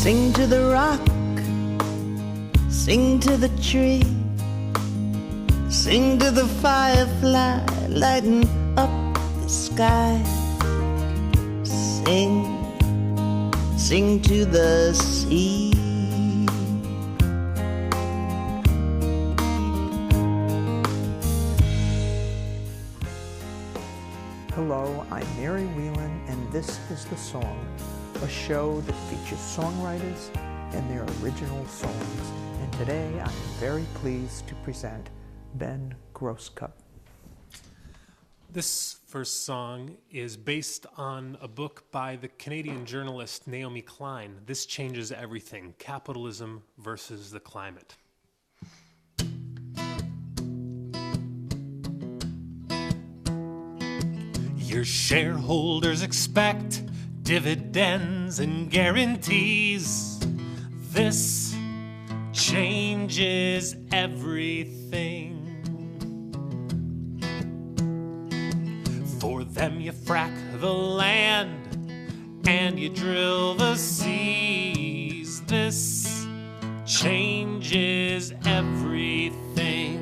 Sing to the rock, sing to the tree, sing to the firefly lighting up the sky. Sing, sing to the sea. Hello, I'm Mary Whelan, and this is The Song, a show that features songwriters and their original songs. And today I'm very pleased to present Ben Grosscup. This first song is based on a book by the Canadian journalist Naomi Klein. This Changes Everything: Capitalism versus the Climate. Your shareholders expect dividends and guarantees. This changes everything. For them you frack the land and you drill the seas. This changes everything.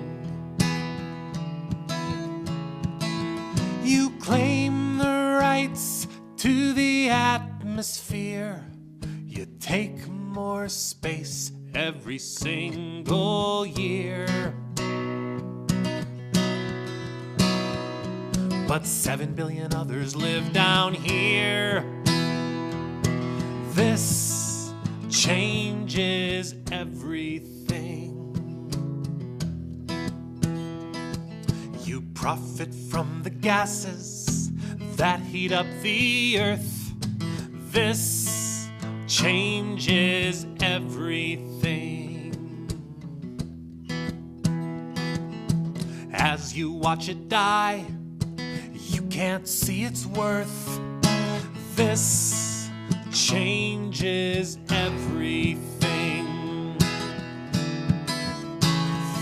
You claim the rights to the atmosphere. You take more space every single year. But 7 billion others live down here. This changes everything. You profit from the gases that heat up the earth. This changes everything. As you watch it die, you can't see its worth. This changes everything.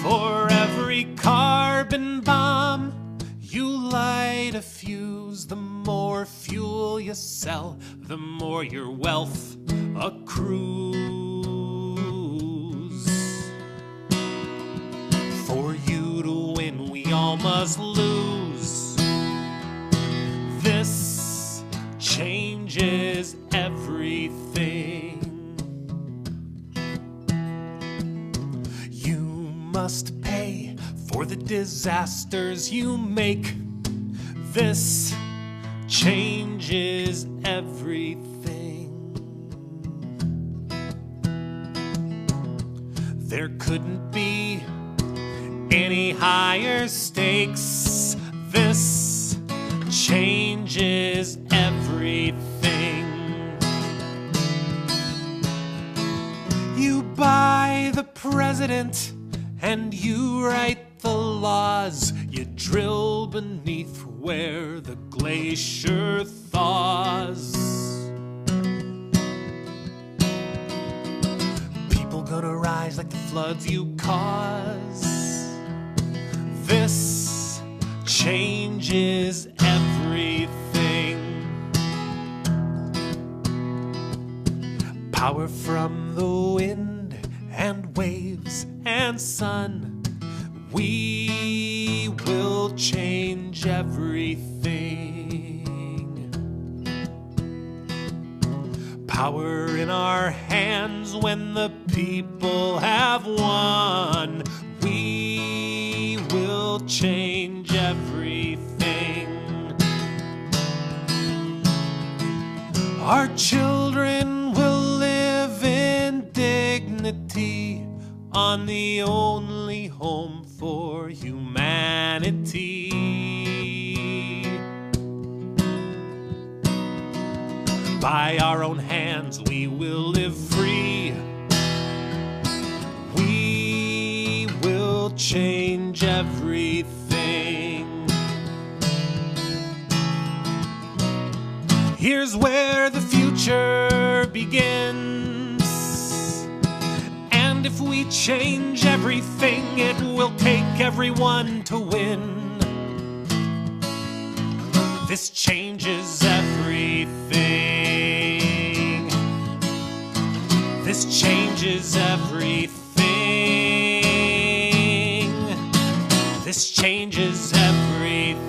For every carbon bomb you light a fuse, the more fuel you sell, the more your wealth accrues. For you to win, we all must lose. This changes everything. You must pay for the disasters you make. This changes everything. There couldn't be any higher stakes. This changes everything. You buy the president and you write the laws. You drill beneath where the glacier thaws. People gonna rise like the floods you cause. This changes everything. Power from the wind and waves and sun. We will change everything. Power in our hands when the people have won. We will change everything. Our children will live in dignity on the only home for humanity. By our own hands we will live free. We will change everything. Here's where the future begins. And if we change everything, it will take everyone to win. This changes everything. This changes everything. This changes everything.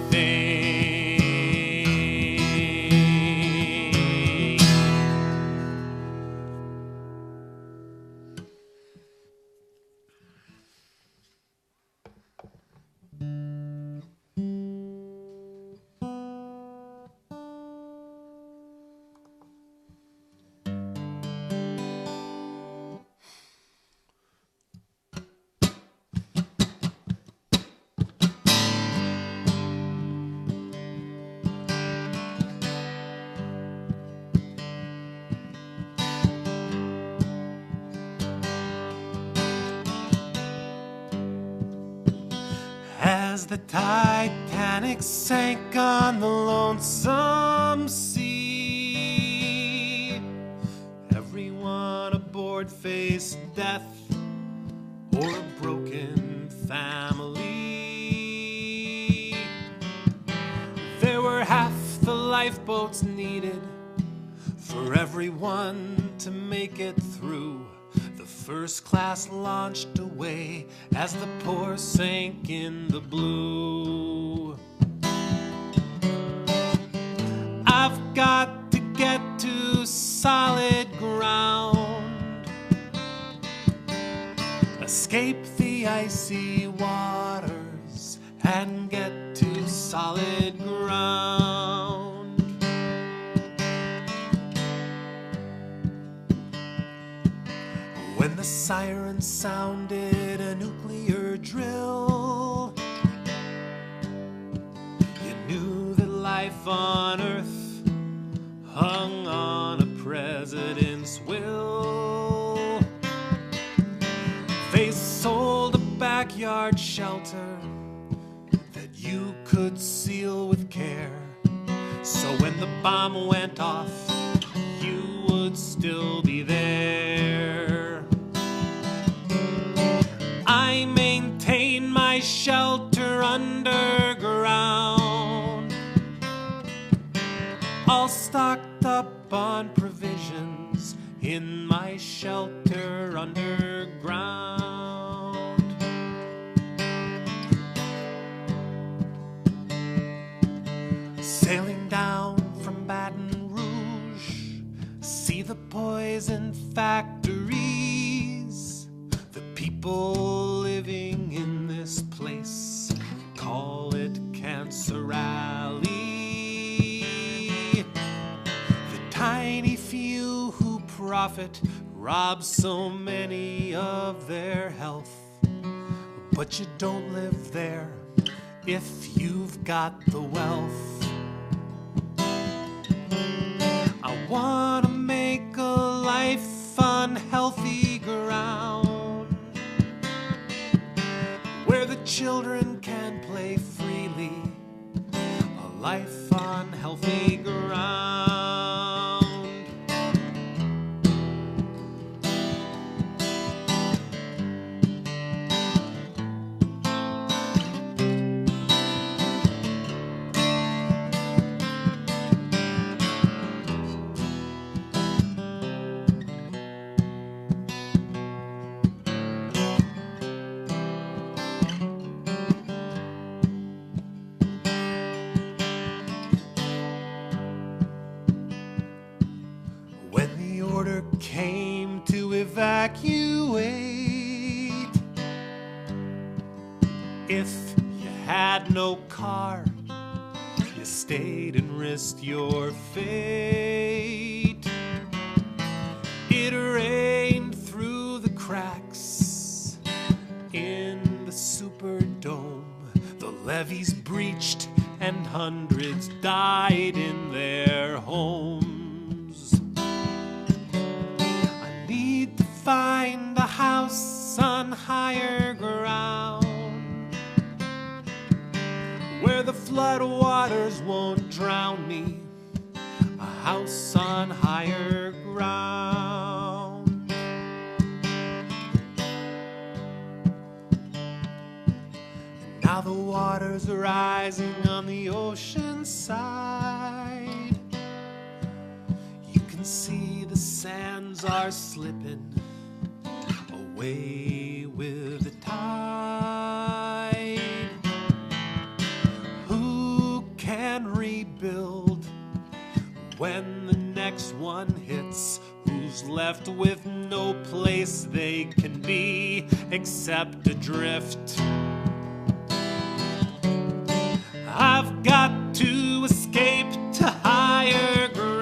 As the Titanic sank on the lonesome sea, everyone aboard faced death or a broken family. There were half the lifeboats needed for everyone to make it through. The first class launched away as the poor sank in the blue. I've got to get to solid ground, escape the icy waters, and get to solid ground. When the siren sounded a nuclear drill, you knew that life on Earth hung on a president's will. They sold a backyard shelter that you could seal with care, so when the bomb went off, you would still be there. I maintain my shelter underground, all stocked up on provisions in my shelter underground. Sailing down from Baton Rouge, see the poison factories. The people living in this place call it Cancer Alley. The tiny few who profit rob so many of their health, but you don't live there if you've got the wealth. I wanna make a life on healthy ground, where the children can play freely, a life on healthy ground. Came to evacuate, if you had no car, you stayed and risked your fate. It rained through the cracks in the Superdome, the levees breached and hundreds died in their homes. Find a house on higher ground, where the flood waters won't drown me, a house on higher ground. And now the water's rising on the ocean side. You can see the sands are slipping away with the tide. Who can rebuild when the next one hits? Who's left with no place they can be except adrift? I've got to escape to higher ground.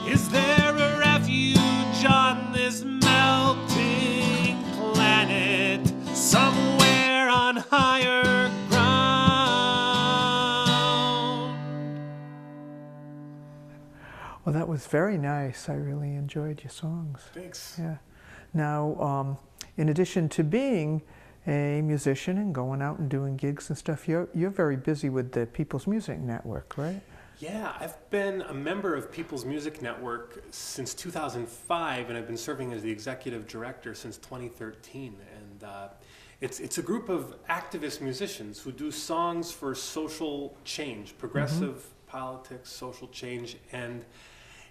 Is there a refuge on this melting planet? Somewhere on higher ground. Well, that was very nice. I really enjoyed your songs. Thanks. Yeah. Now, in addition to being a musician and going out and doing gigs and stuff, you're very busy with the People's Music Network, right? Yeah, I've been a member of People's Music Network since 2005, and I've been serving as the executive director since 2013. And it's a group of activist musicians who do songs for social change, progressive politics, social change. And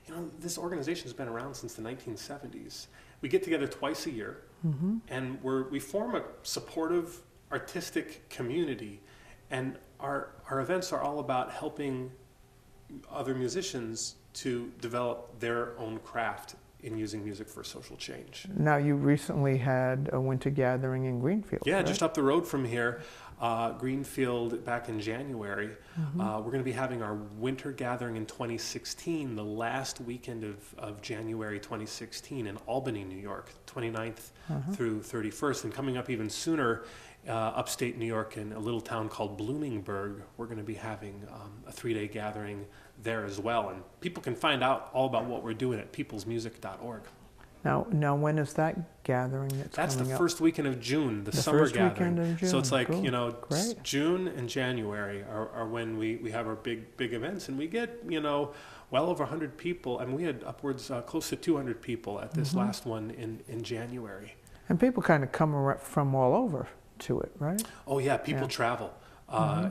you know, this organization has been around since the 1970s. We get together twice a year, and we form a supportive artistic community, and our events are all about helping other musicians to develop their own craft in using music for social change. Now, you recently had a winter gathering in Greenfield. Yeah, right? just up the road from here, Greenfield, back in January. We're going to be having our winter gathering in 2016, the last weekend of January 2016 in Albany, New York, 29th through 31st. And coming up even sooner, upstate New York in a little town called Bloomingburg, we're going to be having a 3-day gathering there as well. And people can find out all about what we're doing at peoplesmusic.org. Now, when is that gathering That's the coming up? first weekend of June, the summer first gathering. weekend of June. So it's like, Cool. you know, Great. June and January are when we have our big events, and we get, you know, well over 100 people. I mean, we had upwards close to 200 people at this last one in January. And people kind of come from all over to it, right? Oh yeah, people travel.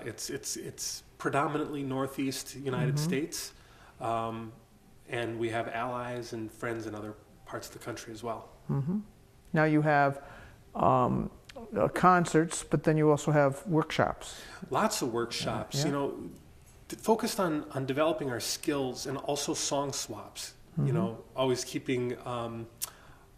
It's predominantly Northeast United States, and we have allies and friends in other parts of the country as well. Now you have concerts, but then you also have workshops. Lots of workshops, Yeah. you know, focused on developing our skills, and also song swaps, you know, always keeping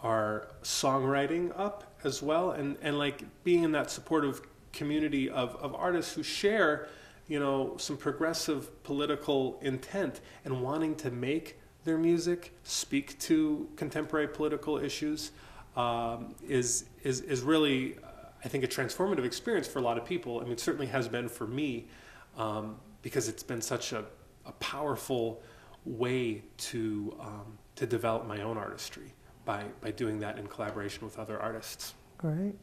our songwriting up as well, and like being in that supportive community of artists who share, you know, some progressive political intent and wanting to make their music speak to contemporary political issues is really, I think, a transformative experience for a lot of people. I mean, it certainly has been for me, because it's been such a powerful way to develop my own artistry by doing that in collaboration with other artists. Great.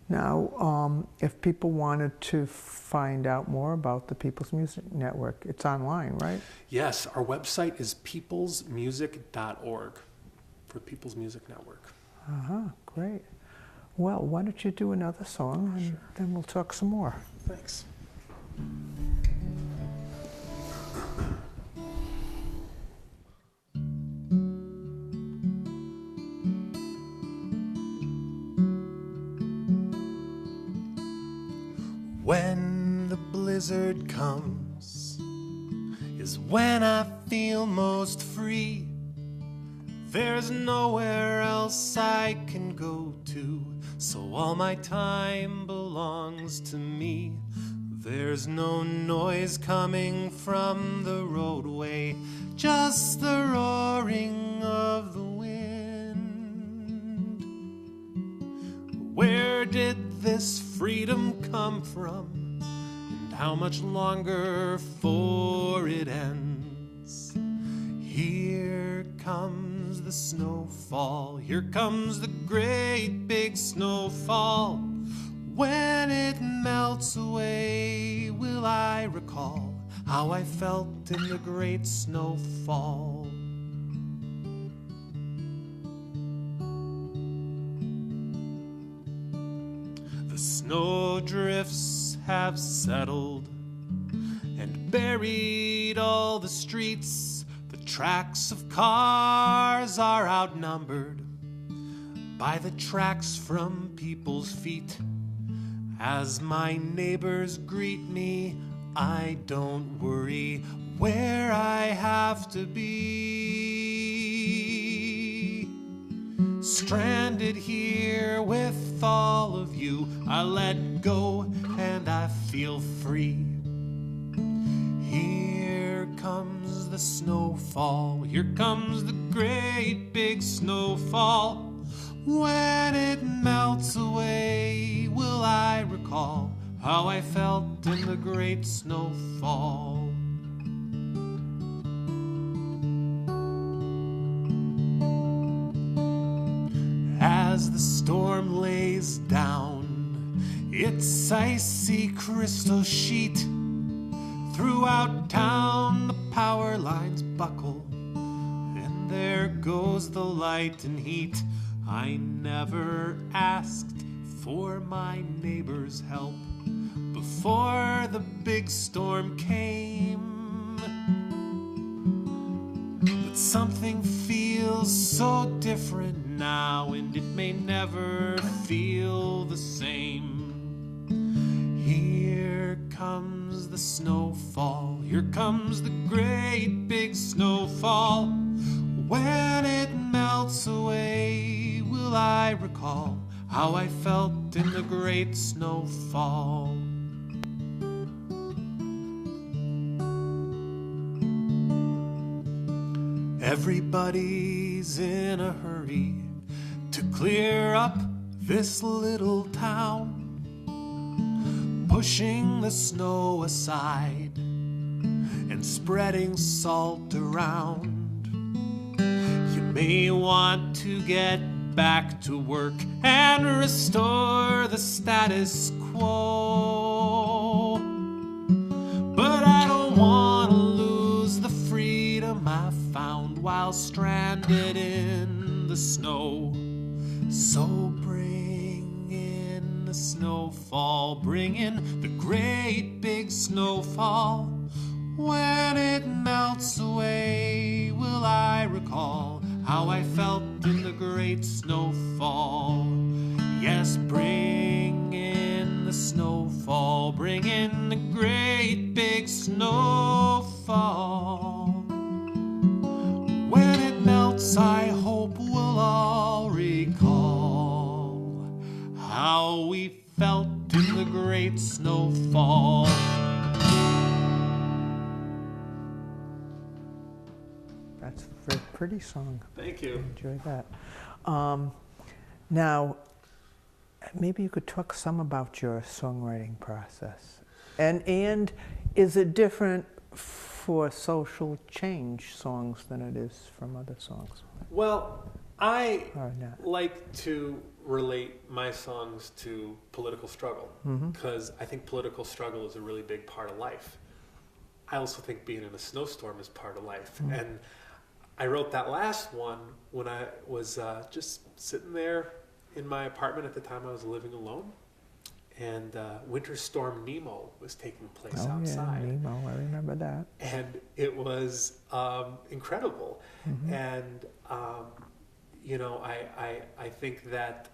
Now, if people wanted to find out more about the People's Music Network, it's online, right? Yes, our website is peoplesmusic.org for People's Music Network. Great. Well, why don't you do another song, and then we'll talk some more. Thanks. When the blizzard comes is when I feel most free. There's nowhere else I can go to, so all my time belongs to me. There's no noise coming from the roadway, just the roaring of the wind. Where did this freedom come from? And how much longer for it ends? Here comes the snowfall. Here comes the great big snowfall. When it melts away, will I recall how I felt in the great snowfall? The snowdrifts have settled and buried all the streets tracks of cars are outnumbered by the tracks from people's feet. As my neighbors greet me, I don't worry where I have to be. Stranded here with all of you, I let go and I feel free. Here comes the snowfall, here comes the great big snowfall. When it melts away, will I recall how I felt in the great snowfall? As the storm lays down its icy crystal sheet, throughout town the power lines buckle, and there goes the light and heat. I never asked for my neighbor's help before the big storm came, but something feels so different now, and it may never feel the same. Here comes the snowfall, here comes the great big snowfall. When it melts away, will I recall how I felt in the great snowfall? Everybody's in a hurry to clear up this little town, pushing the snow aside and spreading salt around. You may want to get back to work and restore the status quo, but I don't want to lose the freedom I found while stranded in the snow. So bring in the snowfall, bring in the great big snowfall. When it melts away, will I recall how I felt in the great snowfall? Yes, bring in the snowfall, bring in the great big snowfall. When it melts, I hope we'll all recall how we felt in the great snowfall. That's a very pretty song. Thank you. I enjoyed that. Now, maybe you could talk some about your songwriting process. And is it different for social change songs than it is from other songs? Well, I Or not? like to relate my songs to political struggle because I think political struggle is a really big part of life. I also think being in a snowstorm is part of life. And I wrote that last one when I was just sitting there in my apartment. At the time I was living alone, and Winter Storm Nemo was taking place outside. Yeah, Nemo, I remember that. And it was incredible. And you know, I think that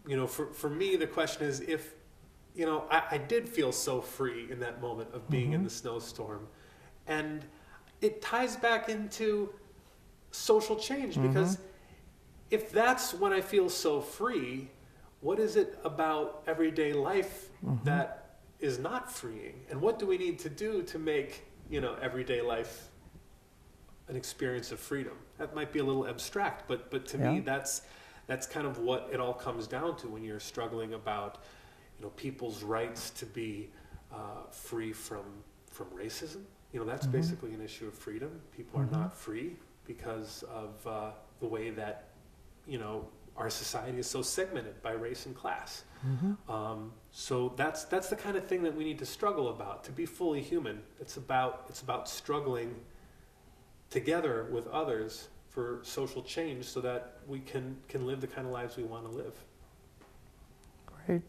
you know, for me the question is, if you know, I did feel so free in that moment of being in the snowstorm, and it ties back into social change, because if that's when I feel so free, what is it about everyday life that is not freeing? And what do we need to do to make, you know, everyday life an experience of freedom? That might be a little abstract, but to me, that's kind of what it all comes down to when you're struggling about, you know, people's rights to be free from racism. You know, that's basically an issue of freedom. People are not free because of the way that, you know, our society is so segmented by race and class. So that's the kind of thing that we need to struggle about. To be fully human, it's about struggling together with others for social change so that we can live the kind of lives we want to live. Great.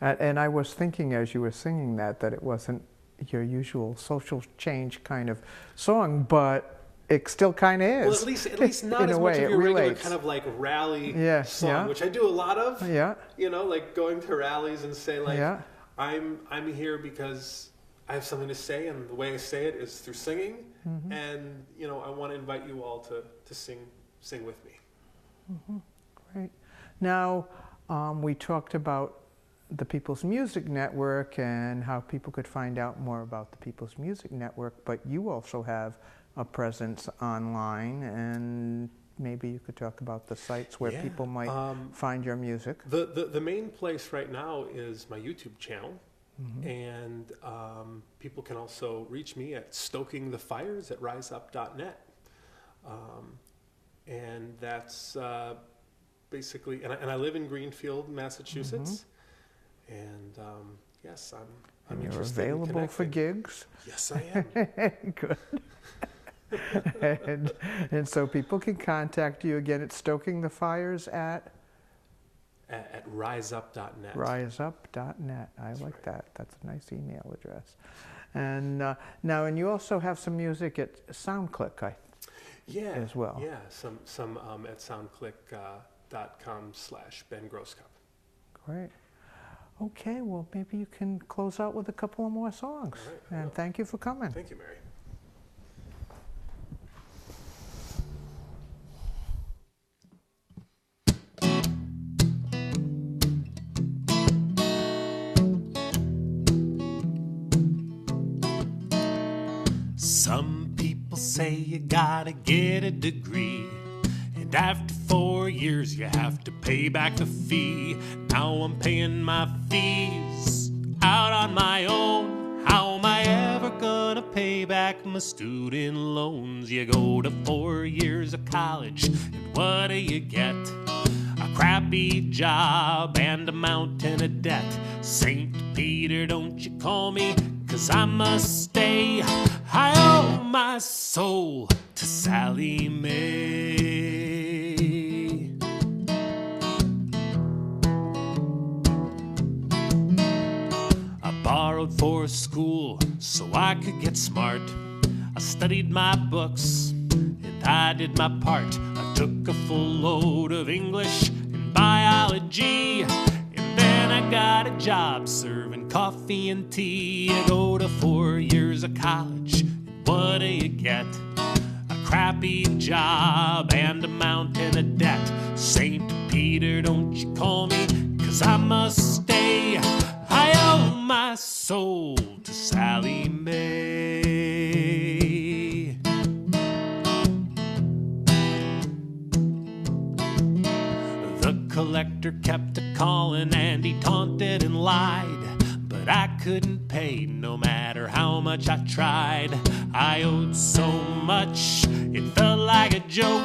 And I was thinking as you were singing that it wasn't your usual social change kind of song, but it still kind of is. Well, at least not in as a much way, of it your regular relates. kind of like rally Yeah, song, yeah. which I do a lot of. Yeah. You know, like going to rallies and say like, Yeah. I'm here because I have something to say, and the way I say it is through singing. Mm-hmm. And you know, I want to invite you all to sing with me. Mm-hmm. Great. Now, we talked about the People's Music Network and how people could find out more about the People's Music Network, but you also have a presence online, and maybe you could talk about the sites where people might find your music. The main place right now is my YouTube channel. Mm-hmm. And people can also reach me at stokingthefires@riseup.net. And that's basically, and I live in Greenfield, Massachusetts. Mm-hmm. And yes, I'm and you're interested available in for gigs? Yes, I am. Good. and so people can contact you again at stokingthefires at riseup.net. Riseup.net. That's like right. that. That's a nice email address. And now, and you also have some music at SoundClick, as well. Yeah, some at soundclick.com/Ben Grosscup. Great. Okay, well, maybe you can close out with a couple of more songs. All right, and thank you for coming. Thank you, Mary. Some people say you gotta get a degree, and after 4 years you have to pay back the fee. Now I'm paying my fees out on my own. How am I ever gonna pay back my student loans? You go to 4 years of college, and what do you get? A crappy job and a mountain of debt. St. Peter, don't you call me, 'cause I must stay. I owe my soul to Sallie Mae. I borrowed for school so I could get smart. I studied my books and I did my part. I took a full load of English and biology, and then I got a job serving coffee and tea. You go to 4 years of college, and what do you get? A crappy job and a mountain of debt. St. Peter, don't you call me, 'cause I must stay. I owe my soul to Sallie Mae. The collector kept a-calling and he taunted and lied, but I couldn't pay no matter how much I tried. I owed so much, it felt like a joke.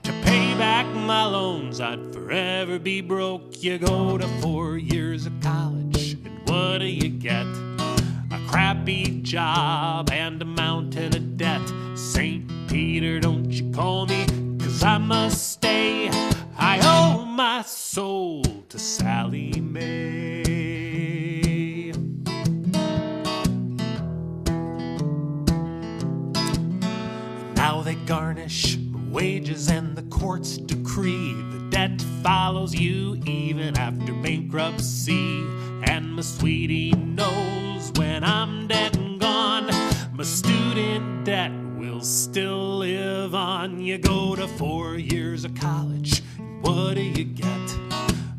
To pay back my loans, I'd forever be broke. You go to 4 years of college, and what do you get? A crappy job and a mountain of debt. St. Peter, don't you call me, 'cause I must stay. I owe my soul to Sallie Mae. Now they garnish my wages and the courts decree the debt follows you even after bankruptcy. And my sweetie knows when I'm dead and gone, my student debt will still live on. You go to 4 years of college, and what do you get?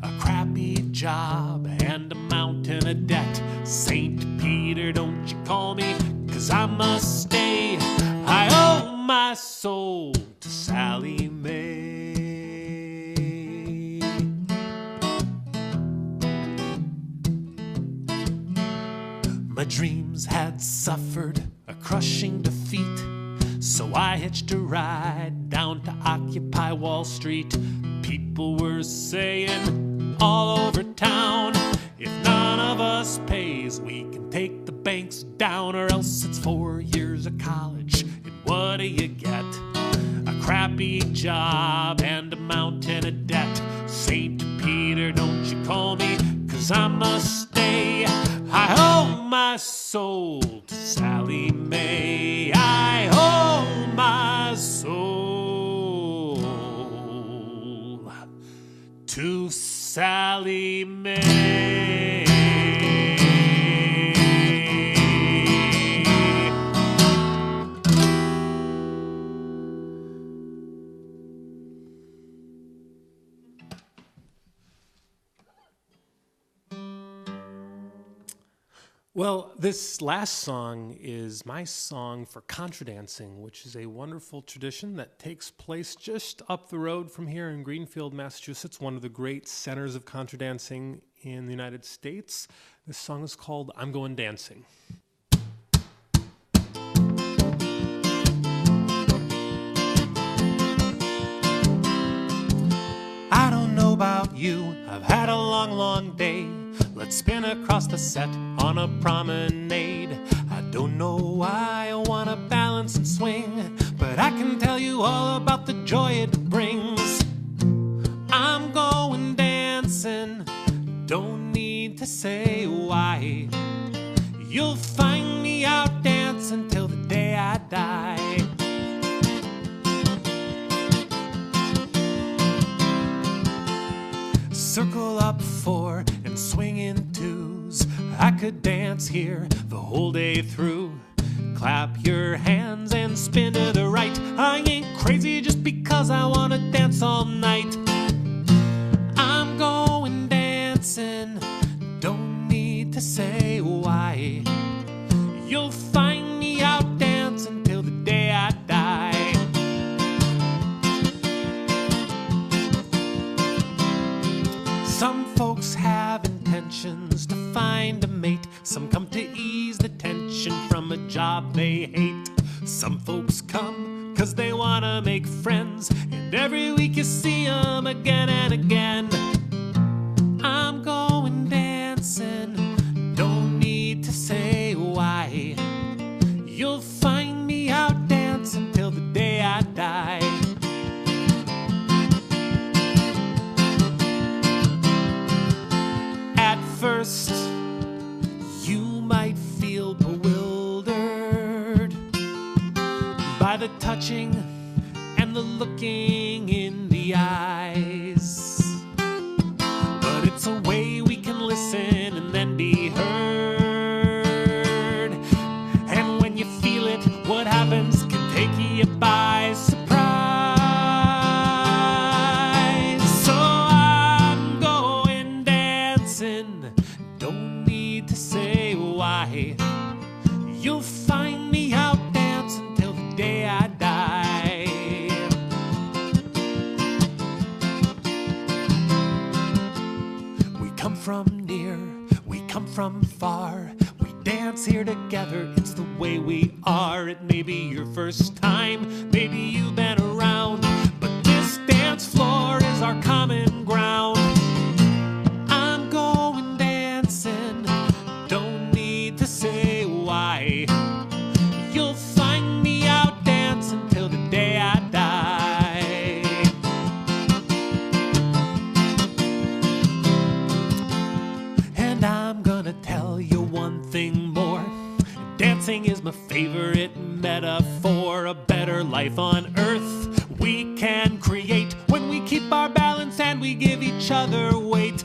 A crappy job and a mountain of debt. St. Peter, don't you call me, 'cause I must stay. I owe my soul to Sallie Mae. My dreams had suffered a crushing defeat, so I hitched a ride down to Occupy Wall Street. People were saying all over town, if none of us pays, we can take the banks down, or else it's 4 years of college, and what do you get? A crappy job and a mountain of debt. St. Peter, don't you call me, 'cause I must stay. I owe my soul to Sallie Mae. I owe my soul to Sallie Mae. Well, this last song is my song for contra dancing, which is a wonderful tradition that takes place just up the road from here in Greenfield, Massachusetts, one of the great centers of contra dancing in the United States. This song is called I'm Going Dancing. I don't know about you, I've had a long, long day. Let's spin across the set on a promenade. I don't know why I wanna balance and swing, but I can tell you all about the joy it brings. I'm going dancing, don't need to say why. You'll find me out dancing till the day I die. Circle up 4 and swing in 2s. I could dance here the whole day through. Clap your hands and spin to the right. I ain't crazy just because I wanna dance all night. I'm going dancing, don't need to say why. You'll find me out dancing till the day I die. Some folks have intentions to find a mate. Some come to ease the tension from a job they hate. Some folks come 'cause they wanna make friends, and every week you see them again and again. I'm going dancing, don't need to say why. You'll find me out dancing till the day I die. At first, you might feel bewildered by the touching and the looking in the eyes. But it's a way we can listen and then be heard. And when you feel it, what happens can take you by surprise. So I'm going dancing, don't need to say why. You'll find me out dancing till the day I die. We come from near, we come from far. We dance here together, it's the way we are. It may be your first time, maybe you've been around, but this dance floor is our common ground. I'm going dancing, don't need to say why. You'll find me out dancing till the day I die. And I'm gonna tell you one thing more. Dancing is my favorite metaphor. A better life on earth we can create when we keep our balance and we give each other weight.